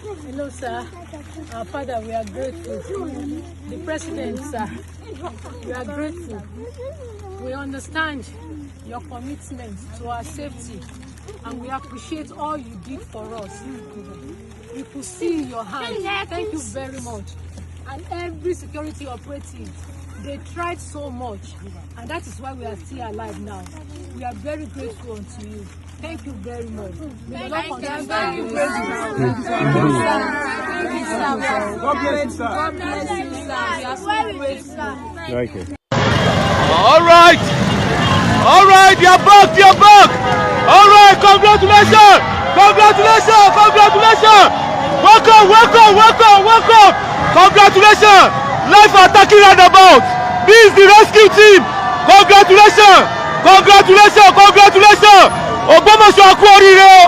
Hello, sir. Our father, we are grateful. The president, sir, we are grateful. We understand your commitment to our safety, and we appreciate all you did for us. We could see your hand. Thank you very much. And every security operative, they tried so much, and that is why we are still alive now. We are very grateful unto you. Thank you very much. Thank you. God bless you, sir. God bless you, sir. We are so grateful. Thank you. All right, you're back. All right, congratulations. Welcome. Congratulations. Life attacking roundabout. This is the rescue team. Congratulations. Ògbómọ̀ṣọ́ kú oríire o.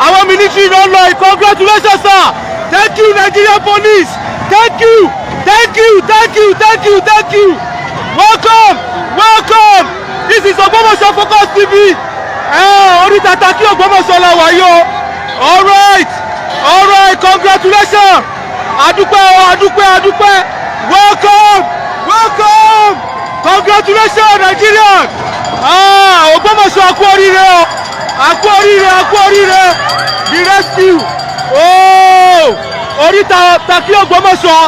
Àwọn military ló ń lọ yìí. Congratulations, sir. Thank you, Nigerian police. Thank you. Welcome. This is Ògbómọ̀ṣọ́ Focus TV. Oríta Taki Ògbómọ̀ṣọ́ la wà yìí o. All right. Congratulations. Adúpẹ́. Welcome. Congratulations, Nigerian. Ògbómọ̀ṣọ́ kú oríire o. The rescue. Oríta Taki Ògbómọ̀ṣọ́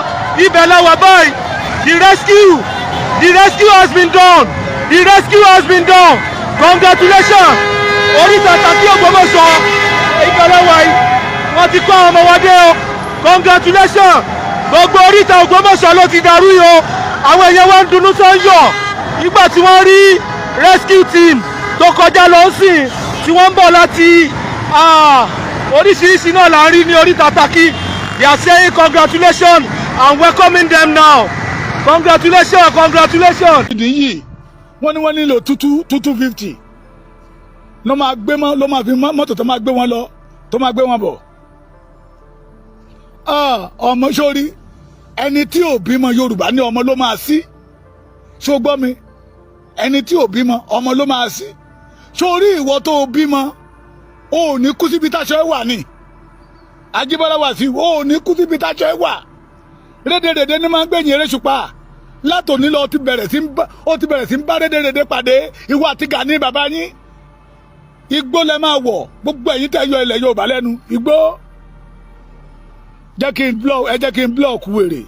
ibẹ̀ la wà báyìí. The rescue has been done. Congratulations. Oríta Taki Ògbómọ̀ṣọ́ ibẹ̀ la wà yìí. Wọ́n ti kọ́ ọmọ wa dé o. Congratulations. Gbogbo Oríta Ògbómọ̀ṣọ́ ló ti dàrú yìí o. Àwọn èèyàn wa ń dunnú tó ń yọ̀ nígbà tí wọ́n rí rescue team tó kọjá lọ sí tí wọ́n ń bọ̀ láti oríṣiríṣi náà là ń rí ní Oríta Taki. They are saying congratulations and welcoming them now. Congratulations. Yìí wọ́n nílò 250 ló máa fi mọ́tò tó máa gbé wọn lọ tó máa gbé wọn bọ̀. Ọmọ sórí ẹni tí ò bímọ Yorùbá ní ọmọ ló máa sí. Ṣó gbọ́ mi? Ẹni tí ò bímọ ọmọ ló máa sí. Sórí ìwọ tó bímọ ò ní kú síbi táṣọ ẹ wà ní. Ajíbọ́lá wà sí ò ní kú síbi táṣọ ẹ wà. Rédèrèdè ní máa ń gbẹ̀yìn eré ṣùpá. Látòní lọ ó ti bẹ̀rẹ̀ sí ń bá rédèrèdè pàdé ìwọ àti Gani bàbá yín. Igbó lẹ máa wọ̀ gbogbo ẹ̀yin tẹ́ yọ ilẹ̀ Yorùbá lẹ́nu igbó. Jẹ́ kí n block wèrè.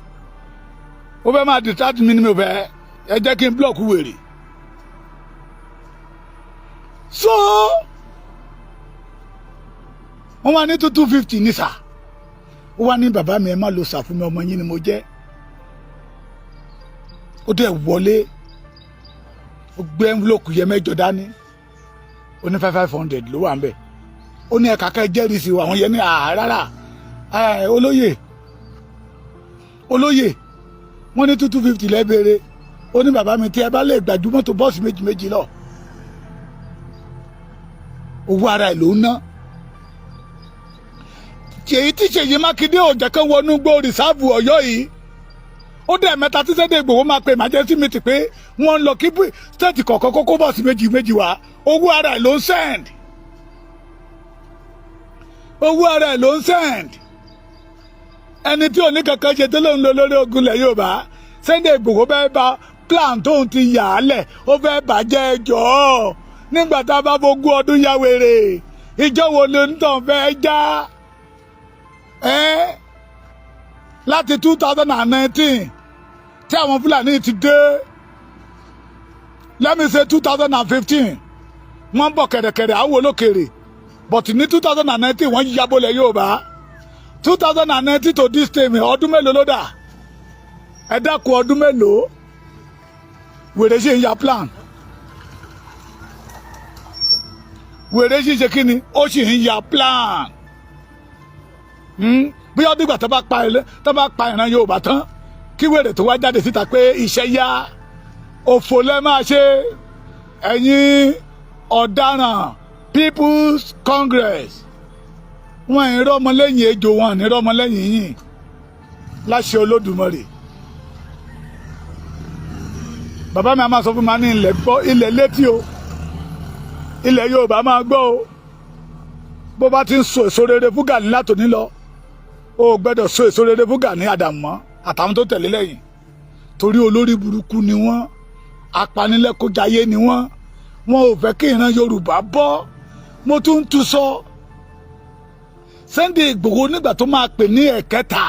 Ó fẹ́ máa distract mi ní mi ò fẹ́. Ẹ jẹ́ kí n block wèrè. So wọ́n wá ní 250 ní sà. Ó wá ní bàbá mi ẹ má lo sà fún mi ọmọ yín ni mo jẹ́. Ó dẹ̀ wọlé. Ó gbé envelope yẹ mẹ́jọ dání. Ó ní 500 ló wà ń bẹ̀. Ó ní ẹ̀ka kẹ́ jẹ́rìí sí àwọn yẹn ní rárá. Olóyè wọ́n ní 250 lẹ́bẹ̀rẹ̀. Ó ní bàbá mi tí ẹ bá lè gbàjú mọ́tò bọ́ọ̀sì méjì lọ. Owó ara ẹ̀ ló ń ná. Ṣèyí tí Ṣèyí Mákindé ò jẹ́ kán wọnú gbó rìsáàbù Ọ̀yọ́ yìí. Ó dẹ̀ mẹ́ta tí Sunday Igboho máa pe emergency meeting pé wọ́n ń lọ kí state kọ̀ọ̀kan kókó bọ́ọ̀sì méjì wá. Owó ara ẹ̀ ló ń send. Ẹni tí ò ní kankan ṣe tó lóun lọ lórí ogun lẹ̀ Yorùbá. Sunday Igboho fẹ́ bá plan tóun ti yà á lẹ̀ ó fẹ́ bàjẹ́ ẹjọ́ nígbà tá a bá fogún ọdún ya wèrè ìjọ wo ló ń tàn fẹ́ já láti 2019 tí àwọn Fúlàní ti dé let me say 2015 wọ́n bọ̀ kẹ̀rẹ̀kẹ̀rẹ̀ àwọn olókèrè but ní 2019 wọ́n yabolẹ̀ Yorùbá 2019 to this time ọdún mélòó ló dà ẹ dákun ọdún mélòó wèrè ṣe ń ya plan wèrè ṣe ṣe kíni ó sì ń ya plan bí ọdún ìgbà tó bá pa ìran Yorùbá tán kí wèrè tó wá jáde síta pé iṣẹ́ yá òfò lẹ́ máa ṣe ẹ̀yin ọ̀daràn People's Congress wọn ì rọ́mọ lẹ́yìn ejò wọn ní rọ́mọ lẹ́yìn yìí láṣẹ Olódùmarè. Bàbá mi a máa sọ fún mi ní ilẹ̀ gbọ́ ilẹ̀ létí o ilẹ̀ Yorùbá máa gbọ́ o bó bá ti ń so èso rere fún Gani látòní lọ ó gbọ́dọ̀ so èso rere fún Gani Adams mọ́ àtàwọn tó tẹ̀lé lẹ́yìn torí olórí burúkú ni wọ́n apanilẹ́kọ̀ọ́jayé ni wọ́n ò fẹ́ kí ìran Yorùbá bọ́ mo tún tún sọ Sunday Igboho nígbà tó máa pè ní ẹ̀kẹta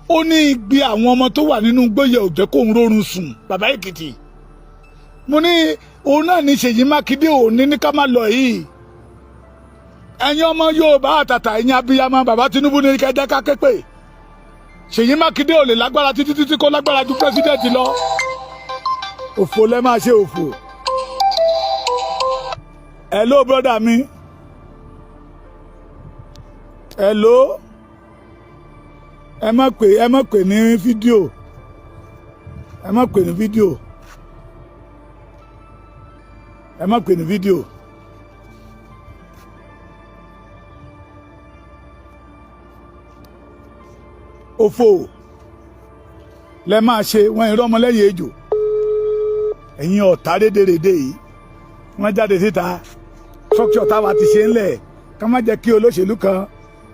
ó ní igbe àwọn ọmọ tó wà nínú gbóyè òjẹ́ kó ń rórun sùn bàbá Èkìtì mo ní òun náà ní Ṣèyí Mákindé òní ní ká má lọ yìí ẹ̀yin ọmọ Yorùbá àtàtà ẹ̀yin abiyamọ bàbá Tinubu ní kẹjá ká képe Ṣèyí Mákindé ò lè lágbára títí kó lágbára ju pẹ́sidẹ́ǹtì lọ òfò lẹ́ máa ṣe òfò. Hello brother mi hello ẹ má pè ní fídíò ẹ má pè ní fídíò ẹ má pè ní fídíò òfò lẹ máa ṣe wọn ìrọ ọmọlẹ́yìn ejò ẹ̀yin ọ̀tá rédèrèdè yìí wọ́n jáde síta structure táwa ti ṣe ńlẹ̀ ká má jẹ́ kí olóṣèlú kan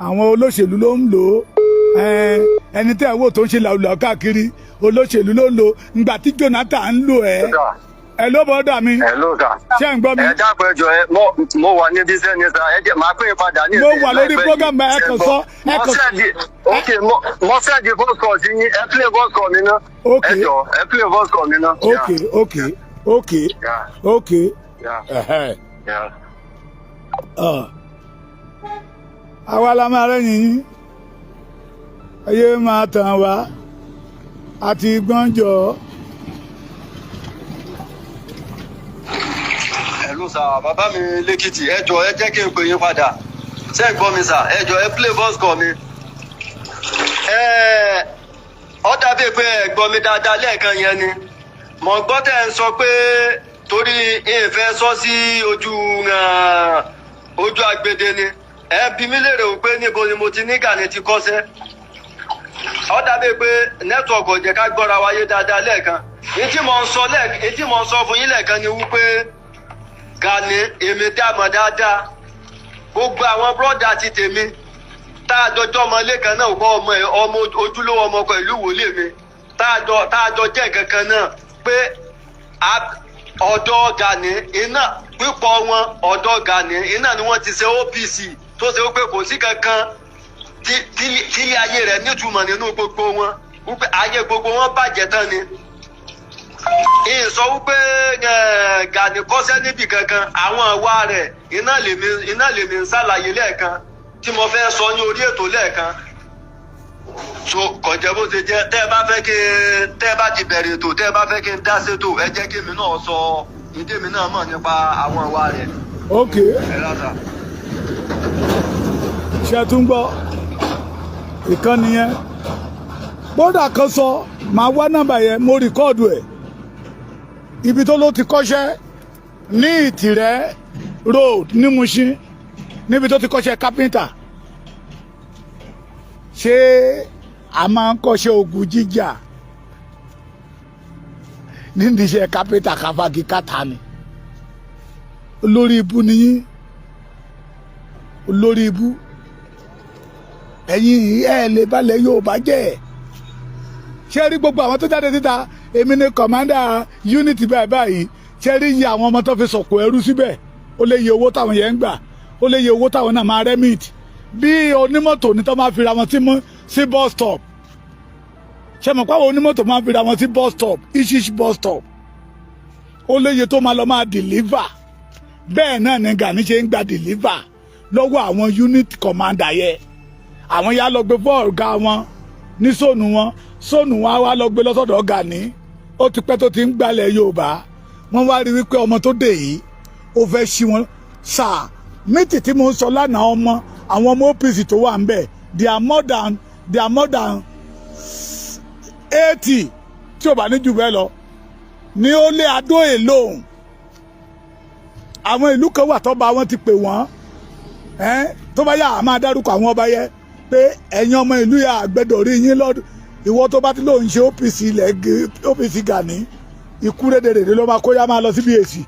àwọn olóṣèlú ló ń lò ó ẹni tẹ́ ẹ̀ wò tó ń ṣe làwùlà káàkiri olóṣèlú ló ń lò ńgbà tí Jonathan ń lò ẹ́ ẹ ló bọ́ dà mí ṣé ń gbọ́ mi. ẹ dákun ẹjọ ẹ mo wà níbi iṣẹ́ ní sa ẹ jẹ máa pín in padà ní mo wà lórí program ẹ kàn sọ ẹ kàn sọ. mo sẹ́ẹ̀dì voice call sí yín ẹ play voice call mi ná. ẹ jọ ẹ play voice call mi ná. okay. àwa la máa rẹ́yìn yín ayé máa tàn wá àti gbọ́njọ́. Hello sà bàbá mi lẹ́kìtì ẹ jọ ẹ jẹ́ kí n pè yín padà ṣé ń gbọ́ mi sà ẹ jọ ẹ play voice call mi. Ó dàbí pé ẹ gbọ́ mi dáadáa lẹ́ẹ̀kan yẹn ni mo gbọ́ tẹ́ ń sọ pé torí ìfẹ́ sọ sí ojú agbede ni ẹ bí mi léèrè wípé níbo ni mo ti ní Gani ti kọ́ṣẹ́. Ó dàbí pé nẹ́tíwọ̀kì ò jẹ́ ká gbọ́ra wáyé dáadáa lẹ́ẹ̀kan ètí mo ń sọ fún yín lẹ́ẹ̀kan ni wípé Gani èmi dámọ̀ dáadáa gbogbo àwọn bọ́dà ti tèmi tá a jọjọ́ ọmọ ilé kan náà kọ́ ọmọ ojúlówó ọmọ pẹ̀lú ìwòlé mi tá a jọ jẹ́ kankan náà pé ọ̀dọ̀ Gani iná pípọ̀ wọn ọ̀dọ̀ Gani iná ni wọ́n ti ṣe OPC tó ṣe wípé kò sí kankan tí ayé rẹ̀ nítumọ̀ nínú gbogbo wọn wípé ayé gbogbo wọn bàjẹ́ tán ni. Ìsọ wípé Gani kọ́ṣẹ́ níbì kankan àwọn ìwà rẹ̀ iná lèmi ń ṣàlàyé lẹ́ẹ̀kan tí mo fẹ́ sọ ní orí ètò lẹ́ẹ̀kan. So kọ̀jẹ́ bó ṣe jẹ́ tẹ́ ẹ bá fẹ́ kí tẹ́ ẹ bá ti bẹ̀rẹ̀ ètò tẹ́ ẹ bá fẹ́ kí n dá sétò ẹ jẹ́ kí èmi náà sọ ìdí mi náà mọ̀ nípa àwọn ìwà rẹ̀. Ok ṣe tún gbọ́ ìkànnì yẹn bódà kan sọ màá wá nọ́mbà yẹn mo rìkọ́ọ̀dù ẹ̀ ibi tó ló ti kọ́ṣẹ́ ní Ìtìrẹ́ road ní Mushin níbi tó ti kọ́ṣẹ́ kápẹ́ńtà ṣé a máa ń kọ́ṣẹ́ ogun jíjà nídìí iṣẹ́ kápẹ́ńtà káfági káta ni olórí ibú nìyí olórí ibú ẹ̀yin ẹ̀ lè balẹ̀ Yorùbá jẹ́ ṣé rí gbogbo àwọn tó jáde síta èmi ni kọ̀mándà unity báyìí ṣé rí iye àwọn ọmọ tó fi sọ̀kò ẹrú síbẹ̀ ó lè yẹ owó táwọn yẹn ń gbà ó lè yẹ owó táwọn náà máa remit bí onímọ́tò ní tó máa fi ra wọn sí bus stop ṣe mọ̀ pé àwọn onímọ́tò máa fi ra wọn sí bus stop each bus stop ó lè yẹ tó máa lọ máa deliver bẹ́ẹ̀ náà ni Gani ṣe ń gba deliver lọ́wọ́ àwọn unit commander yẹn àwọn yà lọ gbé fún ọ̀gá wọn ní sóònù wọn wá lọ gbé lọ́sọ̀dọ̀ Gani ó ti pẹ́ tó ti ń gbalẹ̀ Yorùbá wọ́n wá rí wípé ọmọ tó dé yìí ó fẹ́ ṣí wọn sáà mítì tí mo ń sọ lánàá àwọn ọmọ OPC tó wà ń bẹ̀ they are more than 80 tí ò bá ní jù bẹ́ẹ̀ lọ ní ó lé Adó alone àwọn ìlú kan wà tọ́ba wọn ti pè wọ́n tó bá yà á máa dárúkọ àwọn ọba yẹn pé ẹ̀yin ọmọ ìlú yà àgbẹ̀dọ̀ rí yín lọ́dún ìwọ tó bá ti lóun ṣe OPC Gani ikú rédèrèdè ló máa kó yá máa lọ síbi èsì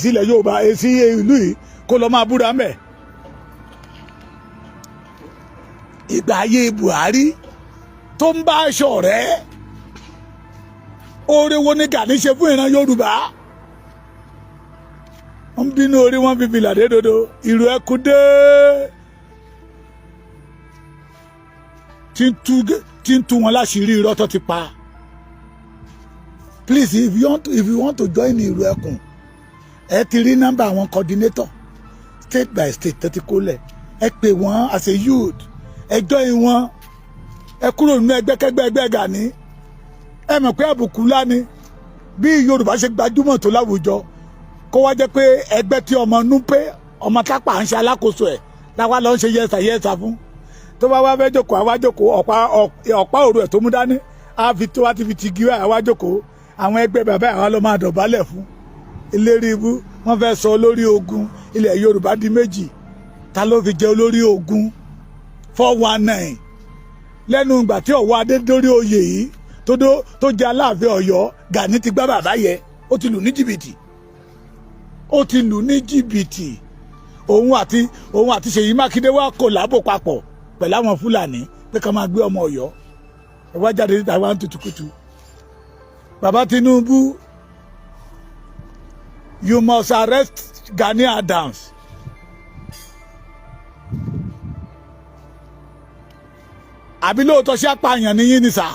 ilẹ̀ Yorùbá èsì ìlú yìí kó lọ máa búra mẹ́ ìgbà ayé Buhari tó ń bá aṣọ rẹ̀ oore wo ni Gani ṣe fún ìran Yorùbá wọ́n bínú orí wọn fi fìlà dé dodo ìrù ẹkú dé tí ń tú wọn láṣìírí irọ́ tó ti pa. Please, if you want to join ìrù ẹkùn ẹ ti rí nọ́mbà àwọn coordinator state by state tó ti kó lẹ̀ ẹ pè wọ́n as a youth ẹ join wọn ẹ kúrò nínú ẹgbẹ́kẹ́gbẹ́ Gani ẹ mọ̀ pé àbùkù ńlá ni bí Yorùbá ṣe gbajúmọ̀ tó láwùjọ kó wá jẹ́ pé ẹgbẹ́ tí ọmọ Núpé ọmọ Tápà ń ṣe alákòóso ẹ̀ láwa lọ ń ṣe yẹsà fún tó bá wá fẹ́ jókòó àwa jókòó ọ̀pá òru ẹ̀ tó mú dání á fi tó wá ti fi ti gíwá àwa jókòó àwọn ẹgbẹ́ bàbá àwa ló máa dọ̀bálẹ̀ fún ìlérí ibú wọ́n fẹ́ sọ olórí ogun ilẹ̀ Yorùbá di méjì ta ló fi jẹ olórí ogun 419 lẹ́nu ìgbà tí Ọ̀wọ́ Adé dórí oyè yìí tó jẹ́ Aláàfin Ọ̀yọ́ Gani ti gbá bàbá yẹ ó ti lù ní jìbìtì òun àti Ṣèyí Mákindé wá kòlábò papọ̀ pẹ̀lú àwọn Fúlàní pé ká máa gbé ọmọ Ọ̀yọ́ ẹ wá jáde níta wá ń tutukutu bàbá Tinubu you must arrest Gani Adams àbí lóòótọ́ ṣé apààyàn níyìn ni sà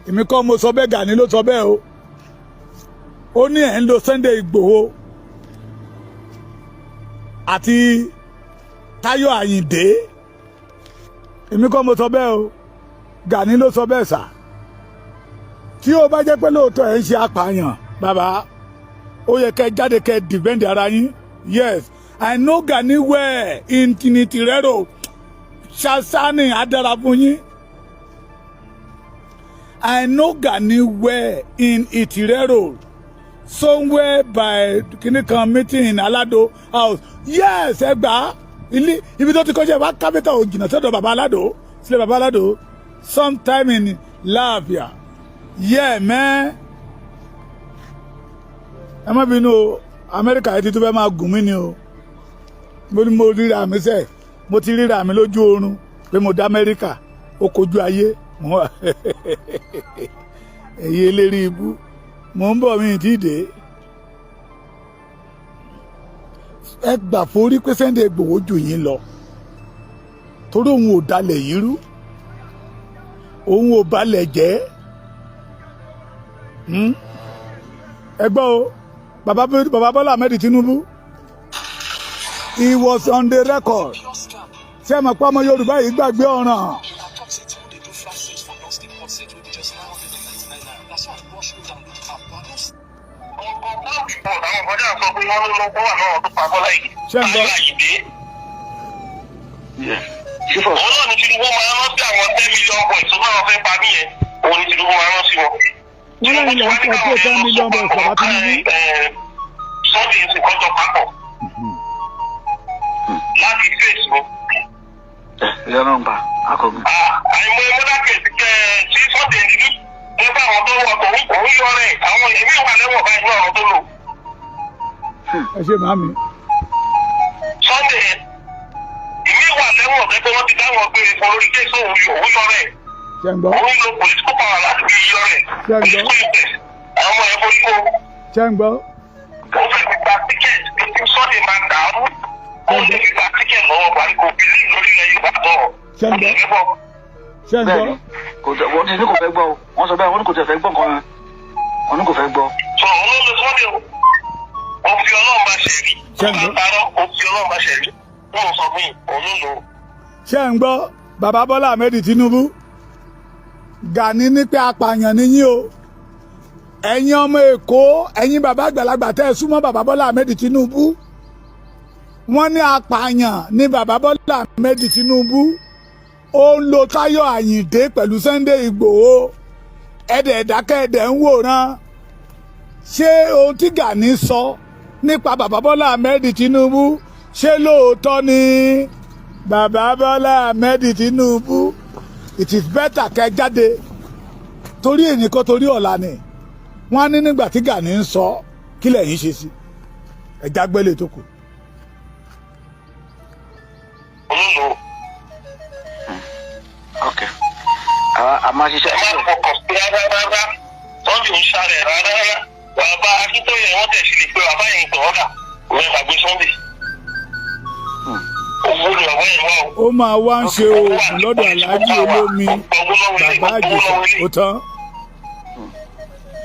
èmi kọ́ mo sọ bẹ́ẹ̀ Gani ló sọ bẹ́ẹ̀ o ó ní ẹ̀ ń lo Sunday Igboho àti Táyọ̀ Àyìndé èmi kọ́ mo sọ bẹ́ẹ̀ o Gani ló sọ bẹ́ẹ̀ sà tí ó bá jẹ́ pé lóòótọ́ ẹ̀ ń ṣe apààyàn bàbá ó yẹ kẹ́ jáde kẹ́ defend ara yín yes I know Gani well in Tirero Ṣàṣàní adara fún yín I know Gani well in Tirero somewhere by kinikan meeting in Alado house yes ẹ gbà ibi tó ti kọjá wa kápẹ́tà òjìnà sọ́dọ̀ bàbá Alado sílẹ̀ bàbá Alado sometime in Láàfíà yeah man ẹ má bínú o Amẹ́ríkà yìí ti tó fẹ́ máa gùn mí ni o mo ríra mi sẹ́ẹ̀ mo ti ríra mi lójú oorun pé mo dá Amẹ́ríkà ó kojú ayé mo èyí eléri ibú mo ń bọ̀ mí tí dé ẹ gbà forí pé Sunday Igboho jù yín lọ torí òun ò dalẹ̀ yìí rú òun ò balẹ̀ jẹ́ ẹ gbọ́ o bàbá Bọ́lá Ahmed Tinubu he was on the record ṣé ẹ mọ̀ pé ọmọ Yorùbá yìí gbàgbé ọ̀ràn. ṣé ń gbọ́. òun náà ni Tinubu máa rán sí àwọn 10 million boys tó bá wọn fẹ́ pa mí yẹn òun ni Tinubu máa rán sí wọn. wọ́n lẹ́yìn lọ́wọ́ sọ pé 10 million boys bàbá Tinubu. Sunday ń sìnkọ́ jọ papọ̀ láti Facebook. ìyá náà ń bá akọ̀gbìn. àìmọ̀ ẹ̀mọ́dákẹ́sì tí Sunday ń dídí nígbà àwọn tó wọ òun yọ rẹ̀ àwọn èmi wà lẹ́wọ̀n báyìí ní ọ̀rọ̀ tó lò. ẹ ṣe màmí. Sunday èmi wà lẹ́wọ̀n pé wọ́n ti dáwọ́ gbére fún lórí kéésì òun yọ rẹ̀. ṣé ń gbọ́. òun lo political power láti fi yọ rẹ̀. ṣé ń gbọ́. àwọn ọmọ ẹ̀ forí kó. ṣé ń gbọ́. ó fẹ́ fi gba tíkẹ́ẹ̀tì tí Sunday máa dàrú. ó lè fi gba tíkẹ́ẹ̀tì lọ́wọ́ parí kò bìlí lórí ilẹ̀ Yorùbá tọ̀. ṣé ń gbọ́. ṣé ń gbọ́. wọ́n ní kò fẹ́ gbọ́ o wọ́n sọ bẹ́ẹ̀ wọ́n ní kò tẹ̀ fẹ́ gbọ́ nǹkan yẹn wọ́n ní kò fẹ́ gbọ́. sọ òun ló lo Sunday o ó fi Ọlọ́run bá ṣe rí. ṣé ń gbọ́. ó fi Ọlọ́run bá ṣe rí. wọ́n sọ fún yìí òun ló lò ó. ṣé ń gbọ́ bàbá Bọ́lá Ahmed Tinubu Gani ní pé apààyàn ni yín o ẹ̀yin ọmọ Èkó ẹ̀yin bàbá àgbàlagbà tẹ́ ẹ súnmọ́ bàbá Bọ́lá Ahmed Tinubu wọ́n ní apààyàn ní bàbá Bọ́lá Ahmed Tinubu ó ń lo Táyọ̀ Àyìndé pẹ̀lú Sunday Igboho ẹ̀dẹ̀ ẹ̀dákẹ́ ẹ̀dẹ̀ ń wòran ṣé ohun tí Gani sọ nípa bàbá Bọ́lá Ahmed Tinubu ṣé lóòótọ́ ni bàbá Bọ́lá Ahmed Tinubu it is better kẹ́ jáde torí èyí kó torí ọ̀la ni wọ́n á ní nígbà tí Gani ń sọ kí lẹ̀yin ṣe sí ẹ̀já gbélé tó kù. àmọ́ ṣiṣẹ́. ẹ má fọkàn sí rárá tọ́jú ń ṣàrẹ̀ rárá bàbá Akíntóyè wọ́n tẹ̀ sí lè pe bàbá yẹn tọ̀ ọ́dà òun ẹ̀ gbàgbé Sunday. owó ni bàbá yẹn wá o. ó máa wá ń ṣe oògùn lọ́dọ̀ Aláàjì Olómi bàbá Àjèṣà ó tán.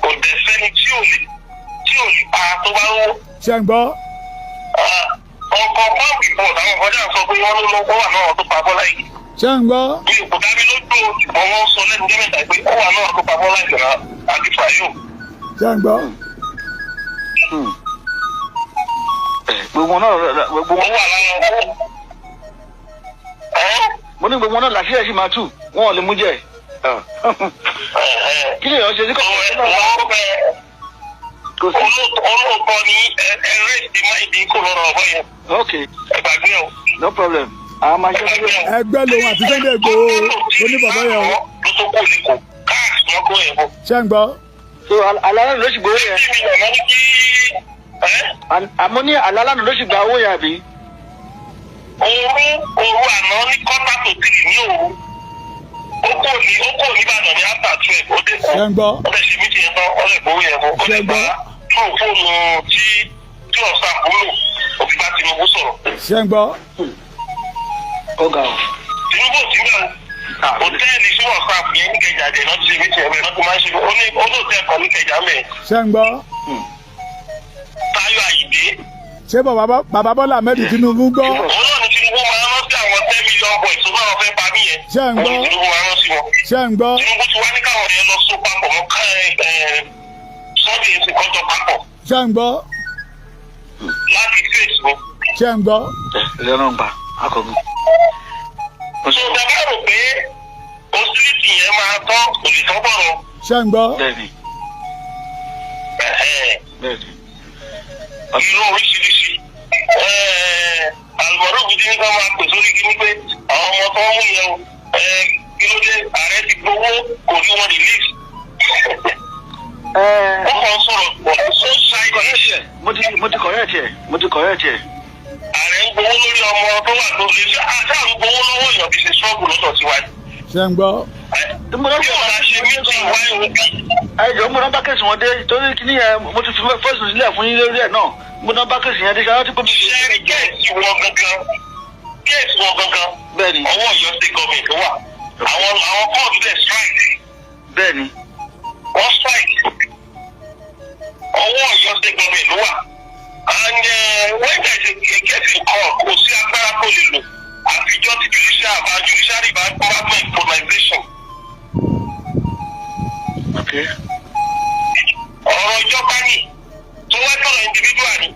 kò dẹ̀ sẹ́ni tí ò lè pa tó bá wó. ṣé ń gbọ́. ọkọ̀ pọ́ǹpì pọ̀ táwọn ọkọ̀jà sọ pé wọ́n ló lọ́wọ́ wà náà tó pa Bọ́lá Ìgè. ṣé ń gbọ́. bí kò dábí lójú ìbọn wọn sọ lẹ́nu gẹ́mẹ̀ta pé ó wà náà tó pa Bọ́lá Ìgè náà àti Fàyò. ṣé ń gbọ́. gbogbo náà gbogbo wọn wà lára wọn. mo ní gbogbo náà làṣírí sì máa tù wọn ò lè mú jẹ. kí ni ìyọ̀ ṣe sí kọ́kọ́ olóòótọ́ ní ẹ̀rẹ́ ìdí kò lọ́rọ̀ ọ̀bọ yẹn. ok ẹgbàgbé o. no problem. àwọn máa ṣe ẹgbẹ́ lòun àti Sunday Igboho oníbàbá yẹn o. ló tó kó ní kò káàkiri wọn kó yẹn bọ. ṣé ń gbọ́. so alálànà ló sì gbowó yẹn. àmọ́ ní alálànà ló sì gba owó yẹn àbí. òru àná ní kọ́tà tó tìrì ní òru. ó kò ní Ìbàdàn ní after 12 ó dé kó. ṣé ń gbọ́. ó lè ṣe mí tiẹ̀ tán ó lè gbowó yẹn bọ. ó lè gbà á fóònù tí ọ̀sán àbúrò òbí bá Tinubu sọ̀rọ̀. ṣé ń gbọ́. ọ̀gá o. Tinubu ò sí náà hòtẹ́ẹ̀lì sí WhatsApp yẹn ní Ìkẹjà dẹ̀ náà ti ṣe mí tiẹ̀ bẹ́ẹ̀ náà tó máa ń ṣe olóòtú ẹ̀kọ́ ní Ìkẹjà mẹ́. ṣé ń gbọ́. Táyọ̀ Àyìndé. ṣé bàbá Bọ́lá Ahmed Tinubu gbọ́. òun náà ni Tinubu máa ń rántí àwọn 10 million boys tó bá wọn fẹ́ pa mí yẹn. ṣé ń gbọ́. Tinubu máa ń rántí wọn. ṣé ń gbọ́. Tinubu ti wá ní káwọn yẹn lọ sún papọ̀ mọ́ Sunday ìsìn kọjọ papọ̀. ṣé ń gbọ́. láti Facebook. ṣé ń gbọ́. lẹ́nu ń bà akọ̀gùn. so dàbá rò pé hostility yẹn máa tán kò lè tán bọ̀rọ̀. ṣé ń gbọ́. bẹ́ẹ̀ni. bẹ́ẹ̀ni. irú oríṣiríṣi. àlùmọ́rọ́ gidi ní ká máa pè sórí kí ní pé àwọn ọmọ tó ń mú yẹn o kí ló dé ààrẹ ti gbowó kò ní wọn release. wọ́n kàn sọ̀rọ̀ mo ti correct ẹ̀. ààrẹ ń gbowó lórí ọmọ tó wà tó lè ṣe àtàwọn gbowó lọ́wọ́ èèyàn fi ṣe ṣọ́ọ̀bù lọ́dọ̀ tiwa. ṣé ń gbọ́. bí wọ́n ṣe méjì wáyé òbí. ẹjọ́ mo nọ́mbà kẹsì wọn dé torí kíní yẹn mo ti fi fọ́ọ̀sì sílẹ̀ fún yín lórí ẹ̀ náà mo nọ́mbà kẹsì yẹn dé ṣáà tí kò bí. ṣẹ́ẹ̀rì kéèsì wọn gangan bẹ́ẹ̀ni ọwọ́ Ọ̀yọ́ state government wà àwọn kóòtù dẹ̀ strike. bẹ́ẹ̀ni wọ́n strike ọwọ́ Ọ̀yọ́ state government wà and when there is a case in court kò sí agbára tó lè lò àfijọ́ ti judiciary bá gbọ́ improvisation. ọ̀rọ̀ ìjọba ni tó wá tọ̀rọ̀ individual ni.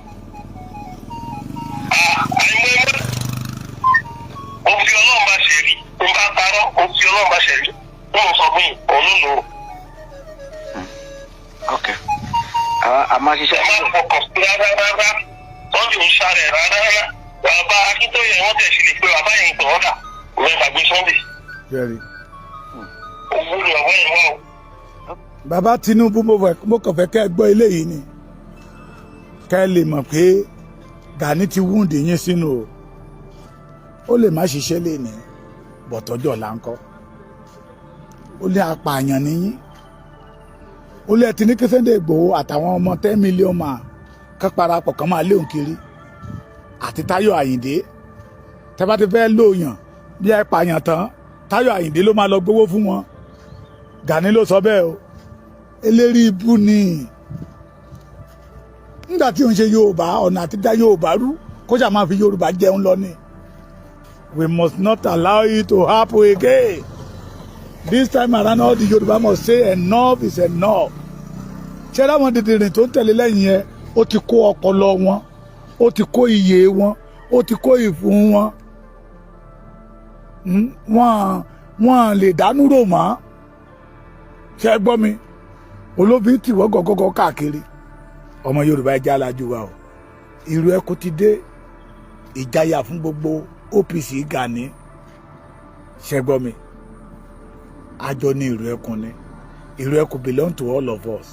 àìmọ́ òfin Ọlọ́run bá ṣe rí tó bá parọ́ òfin Ọlọ́run bá ṣe rí wọ́n sọ fún yìí òun lò ó. àmọ́ ṣiṣẹ́. ẹ má fọkàn sí rárá tọ́jú ń ṣàrẹ̀ rárá bàbá Akíntóyè wọ́n tẹ̀ sí lè pe bàbá yẹn tọ̀ ọ́dà òun ẹ̀ gbàgbé Sunday. owó ni bàbá yẹn wá o. bàbá Tinubu mo kàn fẹ́ kẹ́ ẹ gbọ́ eléyìí ni kẹ́ ẹ lè mọ̀ pé Gani ti wúndì yín sínú o ó lè má ṣiṣẹ́ lè ní bọ̀tọ́jọ́ là ń kọ́ ó lé apààyàn níyìn ó lé ẹtì ní kí Sunday Igboho àtàwọn ọmọ 10 million man kán parapọ̀ kán máa léhùn kiri àti Táyọ̀ Àyìndé tẹ́ bá ti fẹ́ lóòyàn bí ẹ pààyàn tán Táyọ̀ Àyìndé ló máa lọ gbowó fún wọn Gani ló sọ bẹ́ẹ̀ o eléri ibú ni nígbà tí òun ṣe Yorùbá ọ̀nà àti dá Yorùbá rú kó jà máa fi Yorùbá jẹun lọ ni we must not allow it to happen again this time around all the Yorùbá must say enough is enough ṣé láwọn dìdìrìn tó ń tẹ̀lé lẹ́yìn yẹn ó ti kó ọpọlọ wọn ó ti kó iyè wọn ó ti kó ìfun wọn wọn lè dánú rò mọ́ ṣé ẹ gbọ́ mi olóbi tí wọ́n gọ́gọ́gọ́ káàkiri ọmọ Yorùbá ẹja alájú wa o ìrù ẹkú ti dé ìjáyà fún gbogbo OPC Gani ṣé ẹ gbọ́ mi àjọ ní ìrù ẹkùn ni ìrù ẹkùn belong to all of us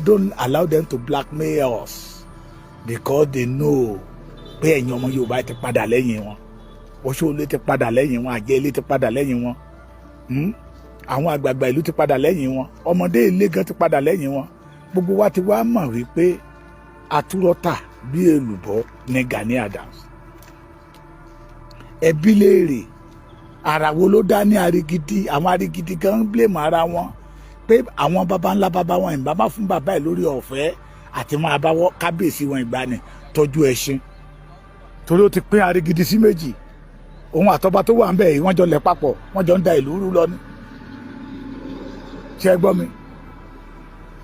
don't allow them to blackmail us because they know pé ẹ̀yin ọmọ Yorùbá ti padà lẹ́yìn wọn Oṣoolé ti padà lẹ́yìn wọn Àjẹ́lé ti padà lẹ́yìn wọn àwọn àgbààgbà ìlú ti padà lẹ́yìn wọn, ọmọdé ilé gan ti padà lẹ́yìn wọn. Gbogbo wa ti wá mọ̀ wípé atúrọ́tà bí èlùbọ́ ní Gani Adams. Ẹbí léèrè ara wo ló dá ní Arigidi, àwọn Arigidi gan blame ara wọn pé àwọn baba ńlá baba wọn ìbá má fún bàbá ẹ̀ lórí ọ̀fẹ́ àti máa bá wọ kábíyèsí wọn ìgbani tọ́jú ẹṣin, torí ó ti pín Arigidi sí méjì. Òun àtọba tó wà ń bẹ̀ yìí wọ́n jọ lẹ̀ papọ̀, wọ́n jọ ń da ìlú rú lọ ní. Ṣé ẹ gbọ́ mi?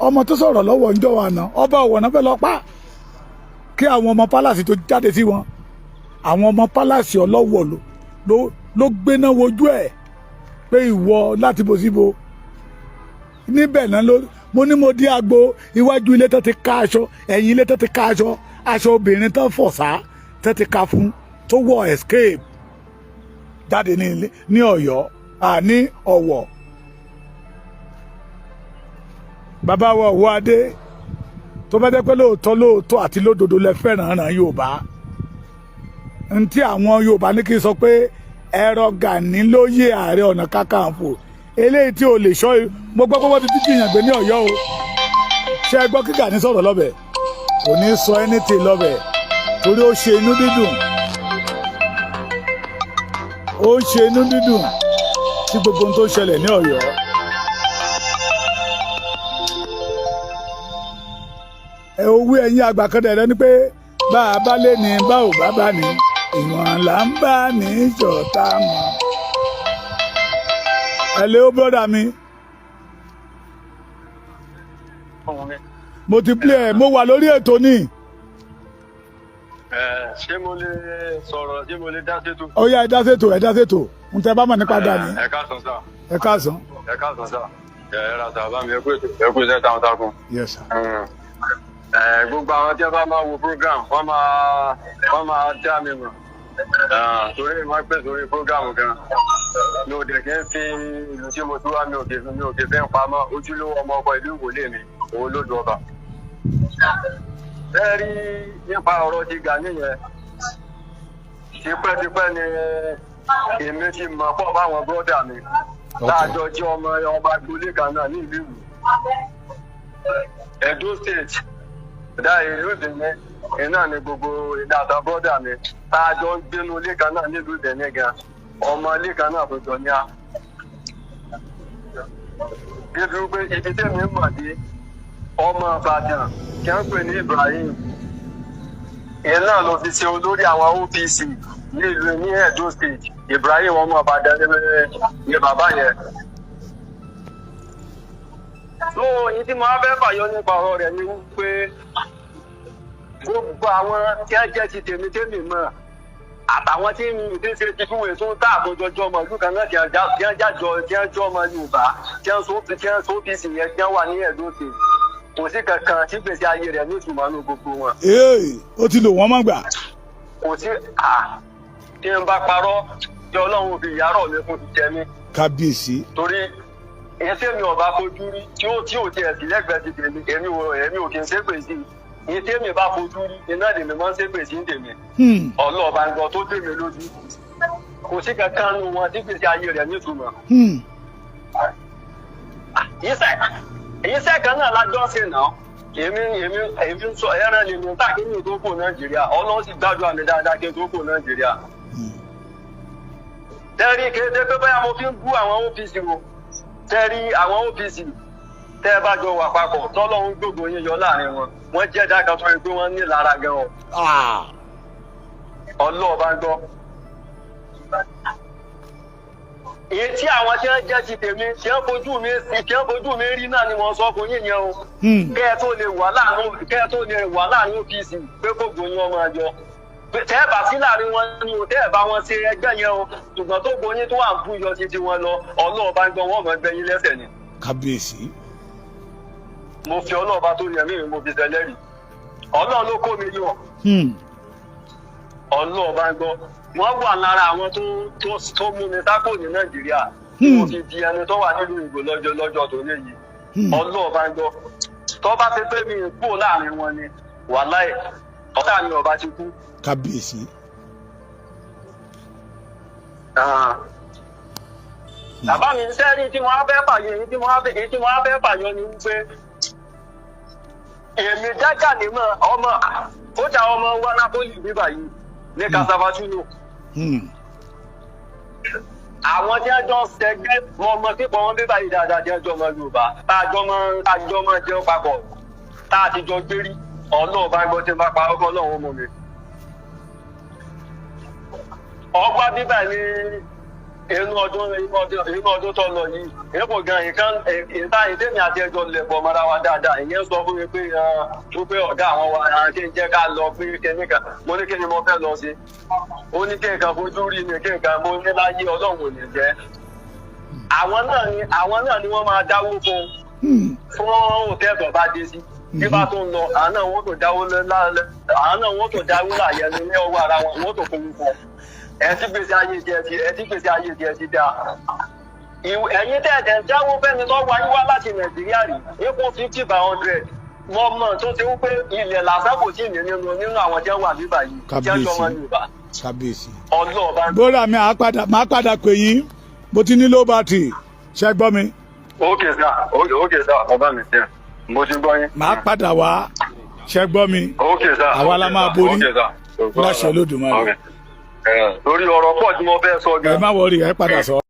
Ọmọ tó sọ̀rọ̀ lọ́wọ́ ńjọ́ wa náà, ọba Ọ̀wọ̀ náà fẹ́ lọ pa kí àwọn ọmọ pálásì tó jáde sí wọn, àwọn ọmọ pálásì Ọlọ́wọ̀ ló gbéná wojú ẹ̀ pé ìwọ láti bò síbo. Níbẹ̀ náà mo ní mo dí agbo iwájú ilé tó ti ká aṣọ, ẹ̀yìn ilé tó ti ká aṣọ, aṣọ obìnrin tó fọ̀sá tó ti ká fún tó wọ escape jáde ní Ọ̀yọ́ ní Ọ̀wọ̀. Bàbá wa Ọ̀wọ̀ Adé tó bá jẹ́ pé lóòótọ́ àti lódodo lẹ fẹ́ràn ràn Yorùbá, ntí àwọn Yorùbá ní kí n sọ pé ẹ̀rọ Gani lóyè Ààrẹ Ọ̀nà Kakanfò eléyìí tí o lè sọ mo gbọ́ pé wọ́n ti díjì yàn gbé ní Ọ̀yọ́ o. Ṣé ẹ gbọ́ kí Gani sọ̀rọ̀ lọ́bẹ̀? Kò ní sọ anything lọ́bẹ̀ torí ó ṣe inú dídùn, ó ń ṣe inú dídùn sí gbogbo ohun tó ṣẹlẹ̀ ní Ọ̀yọ́. Ẹ owó ẹ̀yin àgbà kan dẹ̀ rẹ ni pé bá a bá lé ní bá ò bá bá ní ìwọ̀n là ń bá ní ìjọta mọ́. Ẹ lé ó bọ́dà mi. Mo ti play ẹ̀, mo wà lórí ètò ní. Ṣé mo lè sọ̀rọ̀, ṣé mo lè dá sétò? Ó yá ẹ dá sétò, ń tẹ bá mọ̀ nípa Gani. Ẹ káàsán sá. Ẹ káàsán. Ẹ káàsán sá. Ẹ ra sàbá mi, ẹ kú iṣẹ́ takuntakun. Yes sir. Gbogbo àwọn tí wọ́n bá máa wo program wọ́n máa dá mi mọ̀. Torí máa pè sórí program gan. Mi ò dẹ̀ kí n fi ìlú tí mo tún wá mi ò kì í fẹ́ ń pamọ́ ojúlówó ọmọ ọkọ ìlú ìwòlé mi, òun ló dùn ọba. Bẹ́ẹ̀ rí nípa ọ̀rọ̀ ti Gani yẹn, tipẹ́tipẹ́ ni èmi ti mọ̀ pọ̀ báwọn bọ́dà mi láàjọ jẹ́ ọmọ ọba agboolé kan náà ní ìlú ìlú Edo State dá ìlú Benin iná ní gbogbo ìdáta bọ́dà mi láàjọ gbénu ilé kan náà nílùú Benin gan, ọmọ ilé kan náà tó jọ ní a. Débi wípé ibi tẹ́mi mọ̀ dé ọmọ Ìbàdàn kí wọ́n pè ní Ibrahim ìyẹn náà ló fi ṣe olórí àwọn OPC nílùú ní Edo State. Ibrahim ọmọ Ìbàdàn ní bàbá yẹn. So yìí tí mo á fẹ́ fàyọ nípa ọ̀rọ̀ rẹ̀ ni wípé gbogbo àwọn tí wọ́n jẹ́ ti tèmi mọ̀ àtàwọn tí mi ti ṣe ti fún èso tá àtòjọjọ ọmọ ìlú kan náà tí wọ́n jọ ọmọ Yorùbá tí wọ́n so OPC yẹn tí wọ́n wà ní Edo State. Kò sí kankan tí gbèsè ayé rẹ̀ ní ìtumọ̀ ní gbogbo wọn. Ó ti lò wọ́n mọ́ gbà. Kò sí tí n bá parọ́ tí Ọlọ́run fi ìyárọ̀ mi fún ti jẹ mí. Kábíyèsí. Torí iṣẹ́ mi ọba fojú rí tí ó ti ẹ̀sìn lẹ́gbẹ̀ẹ́ ti tèmi èmi ò kì í ṣépè sí i. Iṣẹ́ mi bá fojú rí iná lèmi máa ń ṣépè sí tèmi. Ọlọ́ọ̀bá ń gbọ́ tó tèmi lójú. Kò sí kankan nu wọn tí gbèsè ayé rẹ̀ ní ìtumọ̀. Iṣẹ́ kan náà lájọ́ ṣe náà. Èmi ń sọ ẹran lè mú táàkiri tó kù Nàìjíríà. Ọlọ́run sì gbádùn àmì dáadáa kí n tó kù Nàìjíríà. Tẹ́rí kéde pé báyà mo fi ń bú àwọn OPC wo. Tẹ́rí àwọn OPC tẹ́ bá jọ wà papọ̀ tọ́lọ́run gbogbo yín yọ láàrin wọn. Wọ́n jẹ́ dákan tó rí pé wọ́n ní lára gan o. Ọlọ́ọ̀bá ń gbọ́. Èyí tí àwọn tí wọ́n jẹ́ ti tèmi tí wọ́n fojú mi rí náà ni wọ́n sọ fún yín yẹn o. Kẹ́ ẹ tó lè wà láàrin OPC pé gbogbo yín ọmọ àjọ. Tẹ́ ẹ bá sí láàrin wọn ni o, tẹ́ ẹ bá wọn ṣe ẹgbẹ́ yẹn o. Ṣùgbọ́n tó gbóyin tó wà ń bú yọ títí wọn lọ, Ọlọ́ọ̀bá ń gbọ́ wọ́n mọ̀ gbẹ́yìn lẹ́sẹ̀ ni. Kábíyèsí. Mo fi Ọlọ́ọ̀bá tó yẹ mí mo fi ṣẹlẹ́rìí. Ọlọ́run ló kó mi yọ. Ọlọ́ọ̀bá ń gbọ́. Wọ́n wà lára àwọn tó mú mi sákò ní Nàìjíríà. Mo fi di ẹni tó wà nílùú Ìgbò lọ́jọ́ tó lé yìí. Ọlọ́ọ̀bá ń gbọ́. Tó bá ti pé mi kú láàrin wọn ni wàláì ọ̀tá mi ọba ti kú. Kábíyèsí. bàbá mi sẹ́rí tí mo á fẹ́ fàyọ èyí tí mo á fẹ́ fàyọ ni wípé èmi jágà ní mọ́ ọmọ ó ta ọmọ wa Napoli bíbà yìí ní Casavatino. Àwọn tí wọ́n jọ ń ṣẹgbẹ́ ọmọ pípọ̀ wọn bíbà yìí dáadáa tí wọ́n jọ ọmọ Yorùbá tá a jọ mọ́ jẹun papọ̀ tá a ti jọ gbérí ọlọ́ọ̀ bá gbọ́ tí n bá pa ọkọ̀ náà wọ́n mọ̀ mi. Ọgbà bíbà ní inú ọdún tó lọ yìí èèpò gan ìtẹ́mi àti ẹjọ́ lẹ̀pọ̀ mọ́ra wa dáadáa ìyẹn sọ fún mi pé wípé ọ̀gá àwọn wa ṣe ń jẹ́ ká lọ pé kẹ́míkà mo ní kí ni mo fẹ́ lọ sí ó ní kí nǹkan fojú rí ni kí nǹkan mo ní láyé Ọlọ́run ò ní jẹ́ àwọn náà ni wọ́n máa dáwó fún òtẹ́ẹ̀tọ̀ bá dé sí bí bá tó ń lọ àwọn náà wọ́n tó dáwó láàyè ní ọwọ́ ara wọn wọ́n tó fowó fún ẹtí gbèsè ayé díẹ̀ ti dáa ẹ̀yin tẹ̀tẹ̀ ń jáwó fẹ́ni tó wáyé wá láti Nàìjíríà rí epo 50 by 100 mọ̀ tó ti wípé ilẹ̀ lásán kò tí ì nínú àwọn jẹ́ wà níbà yìí jẹ́ jọmọ Yorùbá ọlọ́ọ̀bá. bóra mi máa padà pè yín mo ti ní low battery ṣe gbọ́ mi. ókè sá ọba mi tẹ mo ti gbọ́ yín. máa padà wá ṣe gbọ́ mi. ókè sá àwa la máa borí láṣẹ Olódùmarè. lórí ọ̀rọ̀ pọ̀ tí mo fẹ́ sọ gan. ẹ má wọrí ẹ padà sọ.